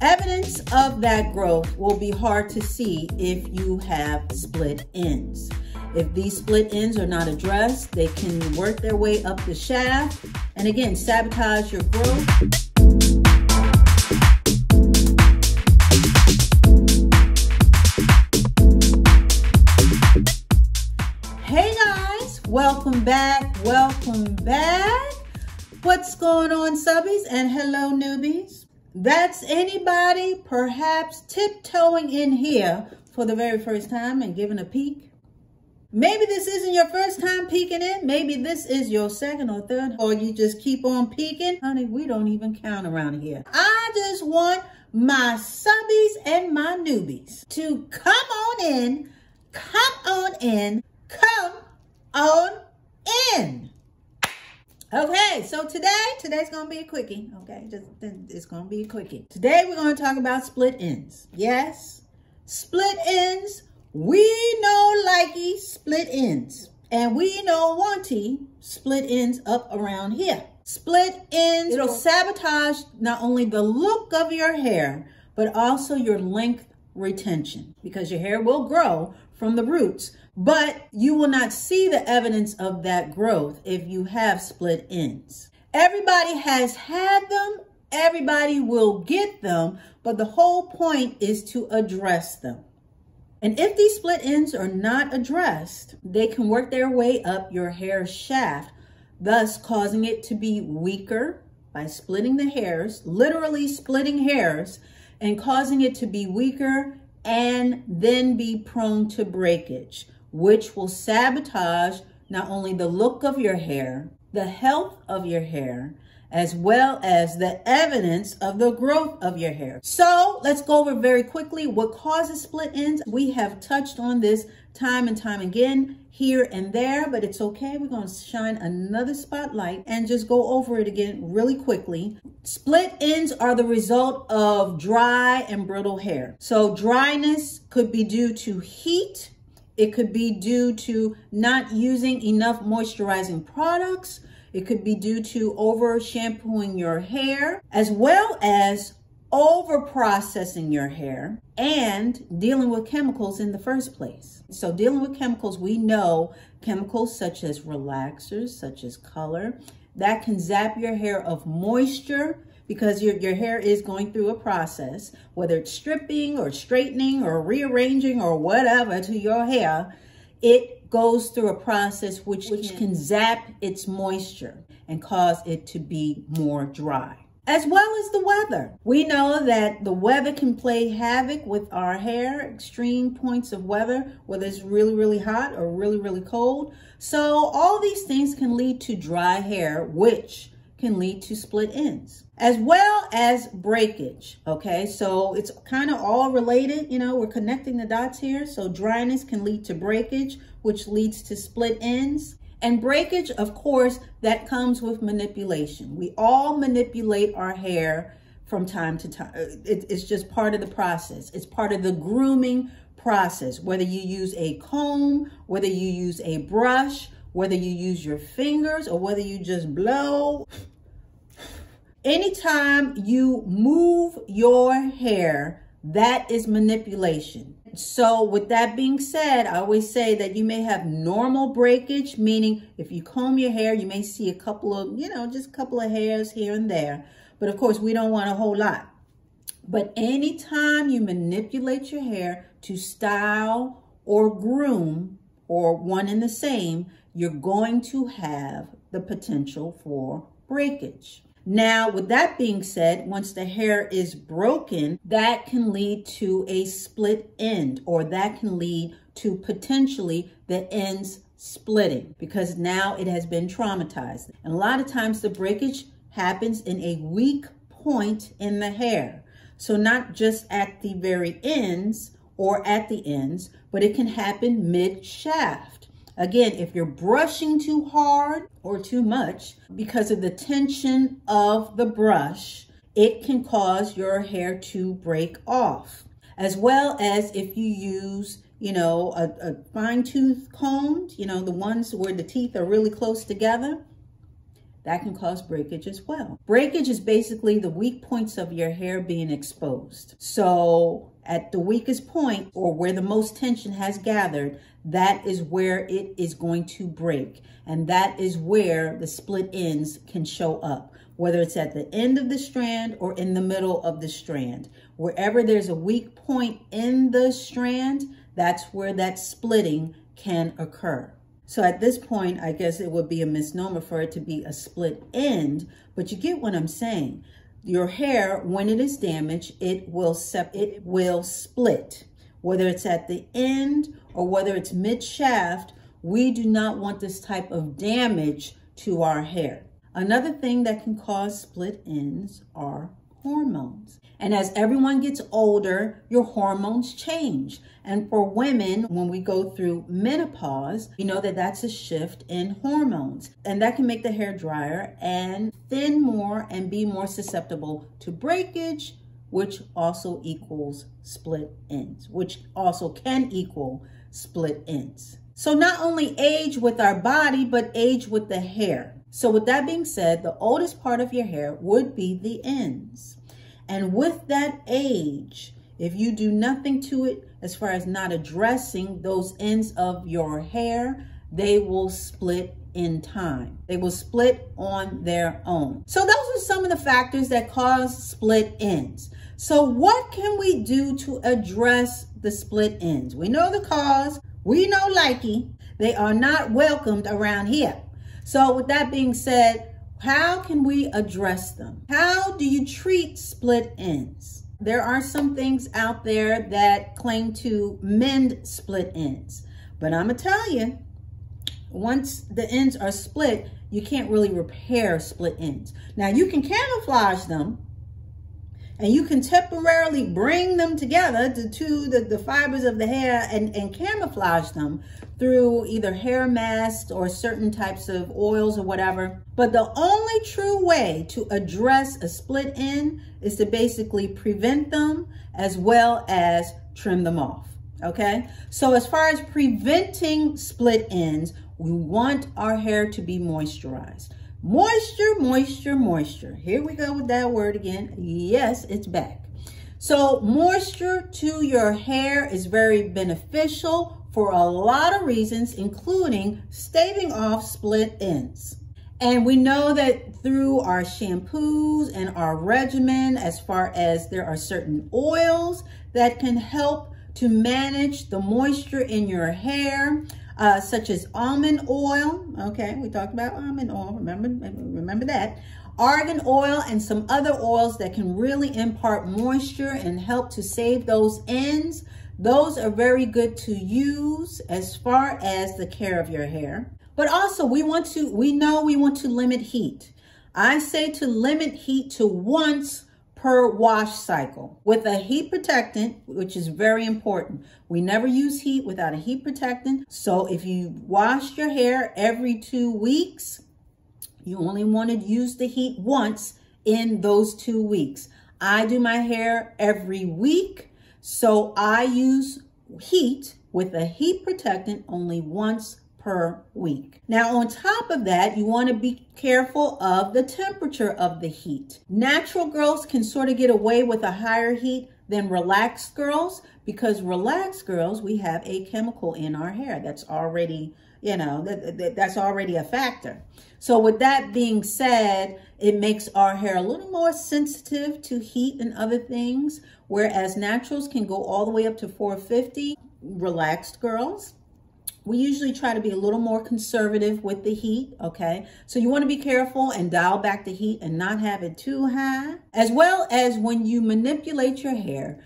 Evidence of that growth will be hard to see if you have split ends. If these split ends are not addressed, they can work their way up the shaft and again, sabotage your growth. Hey guys, welcome back, welcome back. What's going on, subbies, and hello newbies? That's anybody perhaps tiptoeing in here for the very first time and giving a peek. Maybe this isn't your first time peeking in. Maybe this is your second or third, or you just keep on peeking. Honey, we don't even count around here. I just want my subbies and my newbies to come on in, come on in, come on in. Okay, so today's gonna be a quickie. Okay, it's gonna be a quickie. Today we're gonna talk about split ends. Yes, split ends. We know likey split ends, and we know wanty split ends up around here. Split ends, it'll sabotage not only the look of your hair, but also your length retention, because your hair will grow from the roots, but you will not see the evidence of that growth if you have split ends. Everybody has had them, everybody will get them, but the whole point is to address them. And if these split ends are not addressed, they can work their way up your hair shaft, thus causing it to be weaker by splitting the hairs, literally splitting hairs, and causing it to be weaker and then be prone to breakage, which will sabotage not only the look of your hair, the health of your hair, as well as the evidence of the growth of your hair. So let's go over very quickly what causes split ends. We have touched on this time and time again here and there, but it's okay. We're going to shine another spotlight and just go over it again really quickly. Split ends are the result of dry and brittle hair. So dryness could be due to heat. It could be due to not using enough moisturizing products. It could be due to over shampooing your hair, as well as over processing your hair and dealing with chemicals in the first place. So dealing with chemicals, we know chemicals such as relaxers, such as color, that can zap your hair of moisture because your hair is going through a process, whether it's stripping or straightening or rearranging or whatever to your hair. It goes through a process which can zap its moisture and cause it to be more dry. As well as the weather. We know that the weather can play havoc with our hair, extreme points of weather, whether it's really, really hot or really, really cold. So all these things can lead to dry hair, which can lead to split ends, as well as breakage. Okay, so it's kind of all related. You know, we're connecting the dots here. So dryness can lead to breakage, which leads to split ends. And breakage, of course, that comes with manipulation. We all manipulate our hair from time to time. It's just part of the process. It's part of the grooming process, whether you use a comb, whether you use a brush, whether you use your fingers, or whether you just blow. Anytime you move your hair, that is manipulation. So with that being said, I always say that you may have normal breakage, meaning if you comb your hair, you may see a couple of, just a couple of hairs here and there. But of course, we don't want a whole lot. But anytime you manipulate your hair to style or groom, or one and the same, you're going to have the potential for breakage. Now, with that being said, once the hair is broken, that can lead to a split end, or that can lead to potentially the ends splitting because now it has been traumatized. And a lot of times the breakage happens in a weak point in the hair. So not just at the very ends or at the ends, but it can happen mid-shaft. Again, if you're brushing too hard or too much because of the tension of the brush, it can cause your hair to break off. As well as if you use, a fine-tooth comb, the ones where the teeth are really close together, that can cause breakage as well. Breakage is basically the weak points of your hair being exposed. So at the weakest point, or where the most tension has gathered, that is where it is going to break. And that is where the split ends can show up, whether it's at the end of the strand or in the middle of the strand. Wherever there's a weak point in the strand, that's where that splitting can occur. So at this point, I guess it would be a misnomer for it to be a split end, but you get what I'm saying. Your hair, when it is damaged, it will split. Whether it's at the end or whether it's mid-shaft, we do not want this type of damage to our hair. Another thing that can cause split ends are hormones. And as everyone gets older, your hormones change. And for women, when we go through menopause, you know that that's a shift in hormones. And that can make the hair drier and thin more and be more susceptible to breakage, which also equals split ends, which also can equal split ends. So not only age with our body, but age with the hair. So with that being said, the oldest part of your hair would be the ends. And with that age, if you do nothing to it, as far as not addressing those ends of your hair, they will split in time. They will split on their own. So those are some of the factors that cause split ends. So what can we do to address the split ends? We know the cause. We know likey. They are not welcomed around here. So with that being said, how can we address them? How do you treat split ends? There are some things out there that claim to mend split ends. But I'm going to tell you, once the ends are split, you can't really repair split ends. Now, you can camouflage them, and you can temporarily bring them together to the fibers of the hair and camouflage them through either hair masks or certain types of oils or whatever. But the only true way to address a split end is to basically prevent them as well as trim them off, okay? So as far as preventing split ends, we want our hair to be moisturized. Moisture, moisture, moisture. Here we go with that word again. Yes, it's back. So moisture to your hair is very beneficial for a lot of reasons, including staving off split ends. And we know that through our shampoos and our regimen, as far as there are certain oils that can help to manage the moisture in your hair, such as almond oil. Okay, we talked about almond oil, remember that. Argan oil and some other oils that can really impart moisture and help to save those ends. Those are very good to use as far as the care of your hair. But also we know we want to limit heat. I say to limit heat to once per wash cycle with a heat protectant, which is very important. We never use heat without a heat protectant. So if you wash your hair every 2 weeks, you only want to use the heat once in those 2 weeks. I do my hair every week. So I use heat with a heat protectant only once per week. Now, on top of that, you want to be careful of the temperature of the heat. Natural girls can sort of get away with a higher heat than relaxed girls, because relaxed girls, we have a chemical in our hair that's already, that's already a factor. So with that being said, it makes our hair a little more sensitive to heat and other things, whereas naturals can go all the way up to 450. Relaxed girls, we usually try to be a little more conservative with the heat, okay? So you want to be careful and dial back the heat and not have it too high. As well as when you manipulate your hair,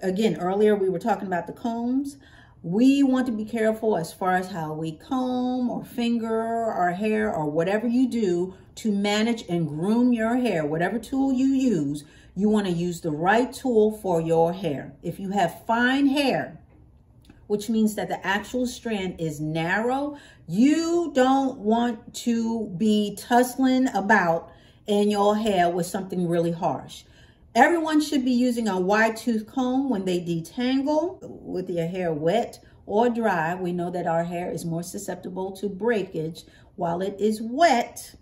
again, earlier we were talking about the combs. We want to be careful as far as how we comb or finger our hair or whatever you do to manage and groom your hair. Whatever tool you use, you want to use the right tool for your hair. If you have fine hair, which means that the actual strand is narrow, you don't want to be tussling about in your hair with something really harsh. Everyone should be using a wide tooth comb when they detangle with your hair wet or dry. We know that our hair is more susceptible to breakage while it is wet.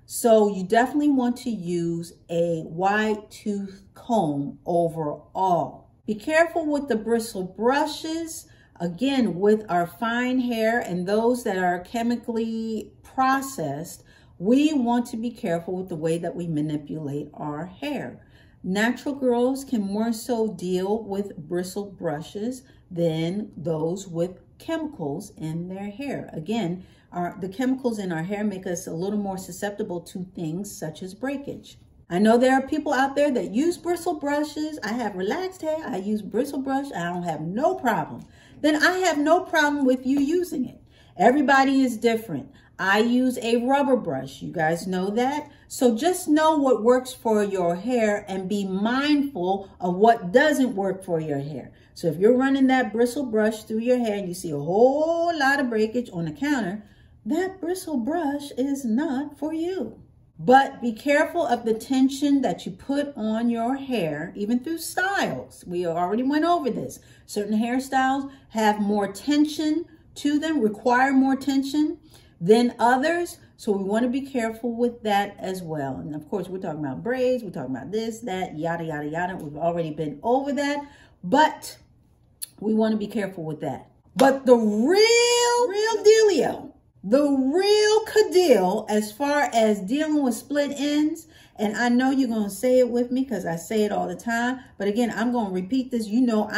So you definitely want to use a wide tooth comb overall. Be careful with the bristle brushes. Again, with our fine hair and those that are chemically processed, we want to be careful with the way that we manipulate our hair. Natural girls can more so deal with bristle brushes than those with chemicals in their hair. Again, the chemicals in our hair make us a little more susceptible to things such as breakage. I know there are people out there that use bristle brushes. I have relaxed hair. I use bristle brush. I don't have no problem. Then I have no problem with you using it. Everybody is different. I use a rubber brush. You guys know that. So just know what works for your hair and be mindful of what doesn't work for your hair. So if you're running that bristle brush through your hair and you see a whole lot of breakage on the counter, that bristle brush is not for you. But be careful of the tension that you put on your hair, even through styles. We already went over this. Certain hairstyles have more tension to them, require more tension than others. So we want to be careful with that as well. And of course, we're talking about braids. We're talking about this, that, yada, yada, yada. We've already been over that, but we want to be careful with that. But the real dealio, the real cadeal as far as dealing with split ends, and I know you're going to say it with me because I say it all the time, but again, I'm going to repeat this. You know,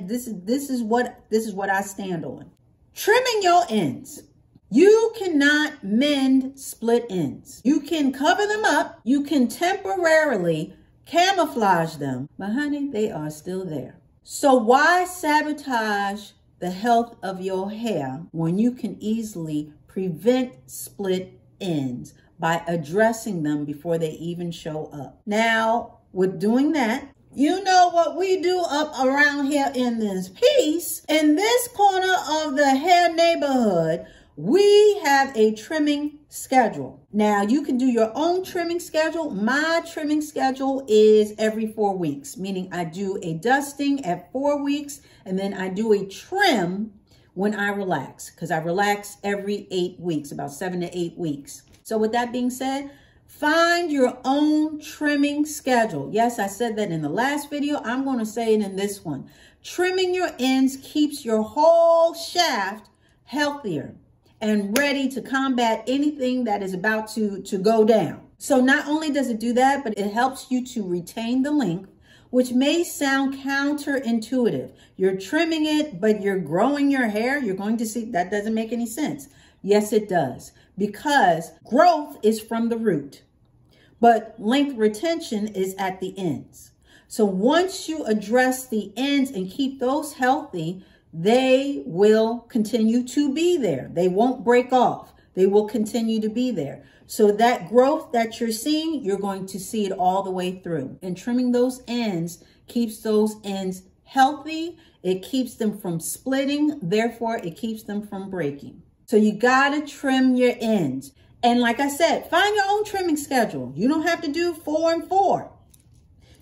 this is what I stand on. Trimming your ends. You cannot mend split ends. You can cover them up. You can temporarily camouflage them, but honey, they are still there. So why sabotage the health of your hair when you can easily prevent split ends by addressing them before they even show up? Now, with doing that, you know what we do up around here in this piece. In this corner of the hair neighborhood, we have a trimming schedule. Now, you can do your own trimming schedule. My trimming schedule is every 4 weeks, meaning I do a dusting at 4 weeks, and then I do a trim when I relax, because I relax every 8 weeks, about 7 to 8 weeks. So with that being said, find your own trimming schedule. Yes, I said that in the last video. I'm going to say it in this one. Trimming your ends keeps your whole shaft healthier and ready to combat anything that is about to go down. So not only does it do that, but it helps you to retain the length, which may sound counterintuitive. You're trimming it, but you're growing your hair. You're going to see that doesn't make any sense. Yes, it does, because growth is from the root, but length retention is at the ends. So once you address the ends and keep those healthy, they will continue to be there. They won't break off. They will continue to be there. So that growth that you're seeing, you're going to see it all the way through. And trimming those ends keeps those ends healthy. It keeps them from splitting. Therefore, it keeps them from breaking. So you got to trim your ends. And like I said, find your own trimming schedule. You don't have to do 4 and 4.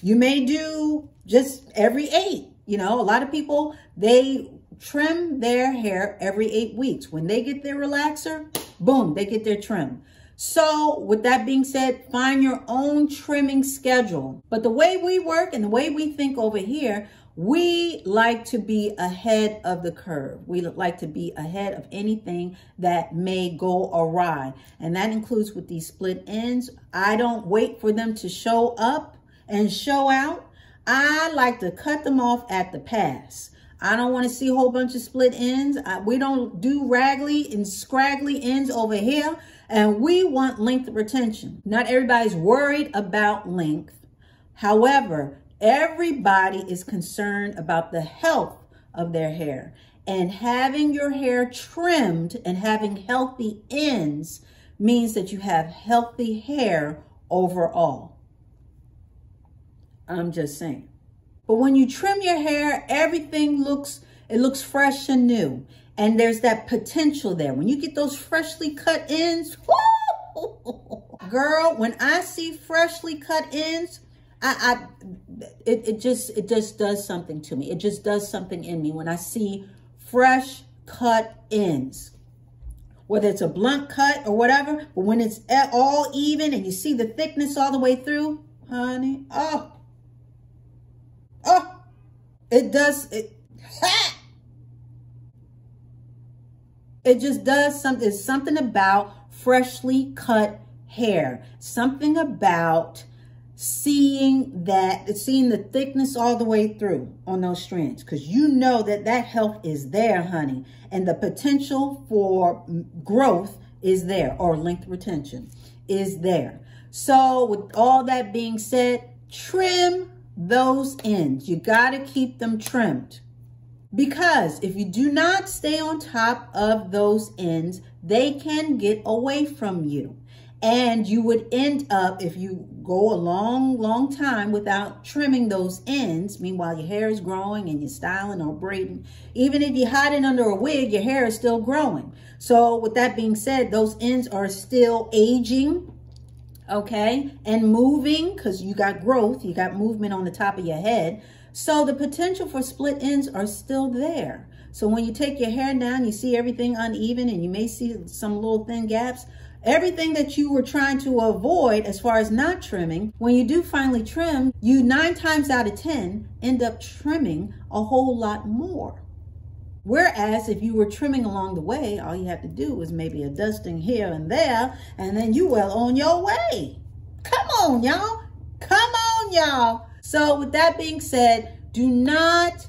You may do just every 8. You know, a lot of people, they trim their hair every 8 weeks. When they get their relaxer, boom, they get their trim. So with that being said, find your own trimming schedule. But the way we work and the way we think over here, we like to be ahead of the curve. We like to be ahead of anything that may go awry. And that includes with these split ends. I don't wait for them to show up and show out. I like to cut them off at the pass. I don't want to see a whole bunch of split ends. We don't do raggly and scraggly ends over here. And we want length retention. Not everybody's worried about length. However, everybody is concerned about the health of their hair. And having your hair trimmed and having healthy ends means that you have healthy hair overall. I'm just saying. But when you trim your hair, everything looks fresh and new. And there's that potential there. When you get those freshly cut ends, whoo, girl, when I see freshly cut ends, it just does something to me. It just does something in me when I see fresh cut ends. whether it's a blunt cut or whatever, but when it's all even and you see the thickness all the way through, honey, it does, it just does something. It's something about freshly cut hair, something about seeing the thickness all the way through on those strands, because you know that health is there, honey, and the potential for growth is there, or length retention is there. So with all that being said, trim those ends. You got to keep them trimmed, because if you do not stay on top of those ends, they can get away from you. And you would end up, if you go a long time without trimming those ends, meanwhile your hair is growing and you're styling or braiding, even if you hide it under a wig, your hair is still growing. So with that being said, those ends are still aging, okay, and moving, because you got growth, you got movement on the top of your head. So the potential for split ends are still there. So when you take your hair down, you see everything uneven and you may see some little thin gaps. Everything that you were trying to avoid as far as not trimming, when you do finally trim, you 9 times out of 10 end up trimming a whole lot more. Whereas if you were trimming along the way, all you have to do is maybe a dusting here and there, and then you well on your way. Come on, y'all. Come on, y'all. So with that being said, do not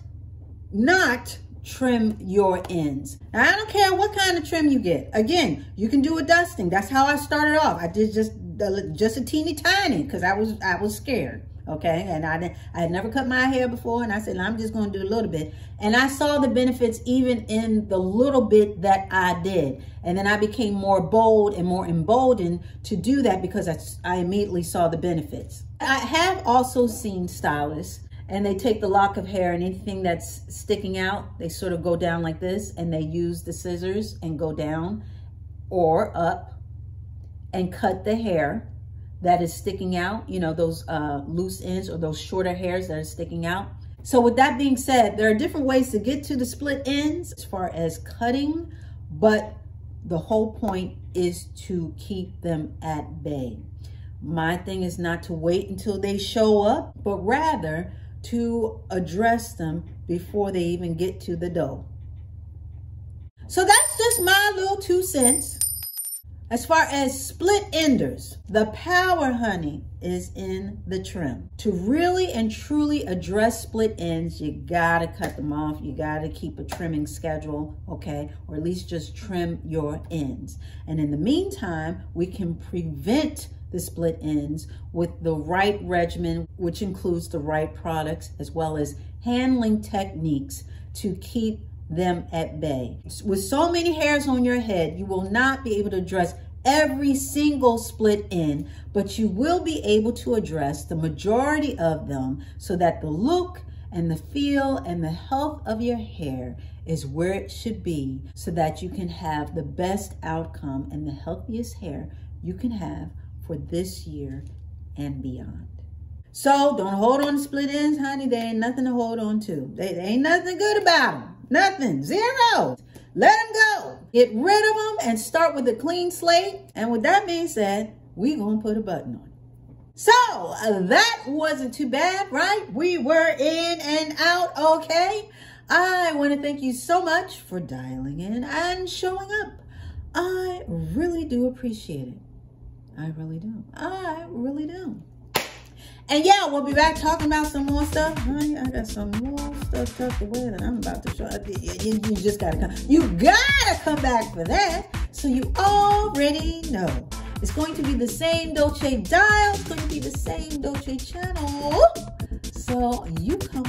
trim your ends. Now, I don't care what kind of trim you get. Again, you can do a dusting. That's how I started off. I did just a teeny tiny, because I was scared. Okay, and I had never cut my hair before, and I said, I'm just going to do a little bit, and I saw the benefits even in the little bit that I did, and then I became more bold and more emboldened to do that, because I immediately saw the benefits. I have also seen stylists, and they take the lock of hair and anything that's sticking out, they sort of go down like this, and they use the scissors and go down or up and cut the hair that is sticking out, you know, those loose ends or those shorter hairs that are sticking out. So with that being said, there are different ways to get to the split ends as far as cutting, but the whole point is to keep them at bay. My thing is not to wait until they show up, but rather to address them before they even get to the dough. So that's just my little 2 cents. As far as split enders, the power, honey, is in the trim. To really and truly address split ends, you gotta cut them off. You gotta keep a trimming schedule, okay? Or at least just trim your ends. And in the meantime, we can prevent the split ends with the right regimen, which includes the right products, as well as handling techniques to keep them at bay. With so many hairs on your head, you will not be able to address every single split end, but you will be able to address the majority of them so that the look and the feel and the health of your hair is where it should be, so that you can have the best outcome and the healthiest hair you can have for this year and beyond. So don't hold on to split ends, honey. There ain't nothing to hold on to. There ain't nothing good about them. Nothing. Zero. Let them go. Get rid of them and start with a clean slate. And with that being said, we're going to put a button on it. So that wasn't too bad, right? We were in and out okay. I want to thank you so much for dialing in and showing up. I really do appreciate it. I really do. I really do. And yeah, we'll be back talking about some more stuff. Honey, I got some more stuff tucked away that I'm about to show. You just gotta come. You gotta come back for that. So you already know. It's going to be the same Dolce dial. It's going to be the same Dolce channel. So you come